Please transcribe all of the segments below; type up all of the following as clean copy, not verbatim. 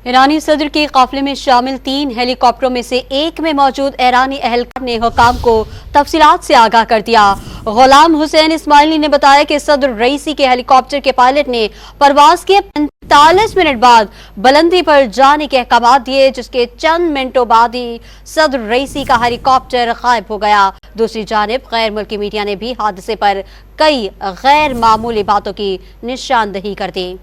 ایرانی صدر کے قافلے میں شامل 3 ہیلی کاپٹروں میں سے ایک میں موجود ایرانی اہلکار نے حکام کو تفصیلات سے آگاہ کر دیا۔ غلام حسین اسماعیلی نے بتایا کہ صدر رئیسی کے ہیلی کاپٹر کے پائلٹ نے پرواز کے 45 منٹ بعد بلندی پر جانے کے احکامات دیے، جس کے چند منٹوں بعد ہی صدر رئیسی کا ہیلی کاپٹر غائب ہو گیا۔ دوسری جانب غیر ملکی میڈیا نے بھی حادثے پر کئی غیر معمولی باتوں کی نشاندہی کر دی۔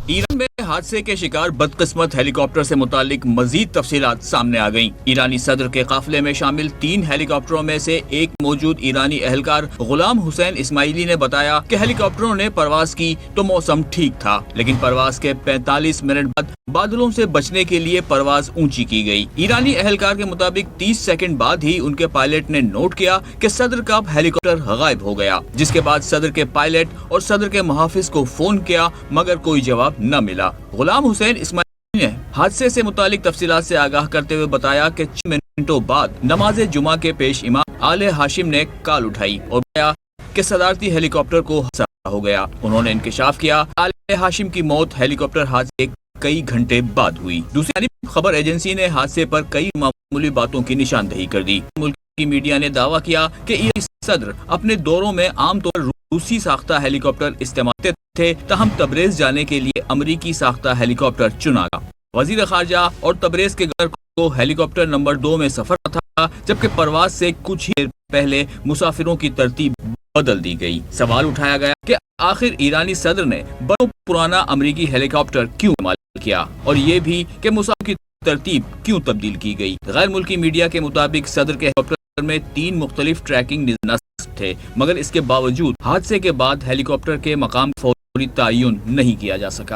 ایران میں حادثے کے شکار بدقسمت ہیلی کاپٹر سے متعلق مزید تفصیلات سامنے آ گئیں۔ ایرانی صدر کے قافلے میں شامل 3 ہیلی کاپٹروں میں سے ایک موجود ایرانی اہلکار غلام حسین اسماعیلی نے بتایا کہ ہیلی کاپٹروں نے پرواز کی تو موسم ٹھیک تھا، لیکن پرواز کے 45 منٹ بعد بادلوں سے بچنے کے لیے پرواز اونچی کی گئی۔ ایرانی اہلکار کے مطابق 30 سیکنڈ بعد ہی ان کے پائلٹ نے نوٹ کیا کہ صدر کا ہیلی کاپٹر غائب ہو گیا، جس کے بعد صدر کے پائلٹ اور صدر کے محافظ کو فون کیا مگر کوئی جواب نہ ملا۔ غلام حسین اسماعیلی نے حادثے سے متعلق تفصیلات سے آگاہ کرتے ہوئے بتایا کہ 6 منٹوں بعد نماز جمعہ کے پیش امام آل ہاشم نے کال اٹھائی اور بتایا کہ صدارتی ہیلی کاپٹر کو حادثہ ہو گیا۔ انہوں نے انکشاف کیا آل ہاشم کی موت ہیلی کاپٹر حادثے کئی گھنٹے بعد ہوئی۔ دوسری جانب خبر ایجنسی نے حادثے پر کئی معمولی باتوں کی نشاندہی کر دی۔ ملکی میڈیا نے دعویٰ کیا کہ ایرانی صدر اپنے دوروں میں عام طور پر روسی ساختہ ہیلی کاپٹر استعمال کرتے تھے، تاہم تبریز جانے کے لیے امریکی ساختہ ہیلی کاپٹر چنا گیا۔ وزیر خارجہ اور تبریز کے گورنر کو ہیلی کاپٹر نمبر 2 میں سفر تھا، جبکہ پرواز سے کچھ ہی دیر پہلے مسافروں کی ترتیب بدل دی گئی۔ سوال اٹھایا گیا کہ آخر ایرانی صدر نے بڑا پرانا امریکی ہیلی کاپٹر کیوں استعمال کیا، اور یہ بھی کہ مسافروں کی ترتیب کیوں تبدیل کی گئی۔ غیر ملکی میڈیا کے مطابق صدر کے ہیلی کاپٹر میں 3 مختلف ٹریکنگ نصب تھے، مگر اس کے باوجود حادثے کے بعد ہیلی کاپٹر کے مقام فوری تعین نہیں کیا جا سکا۔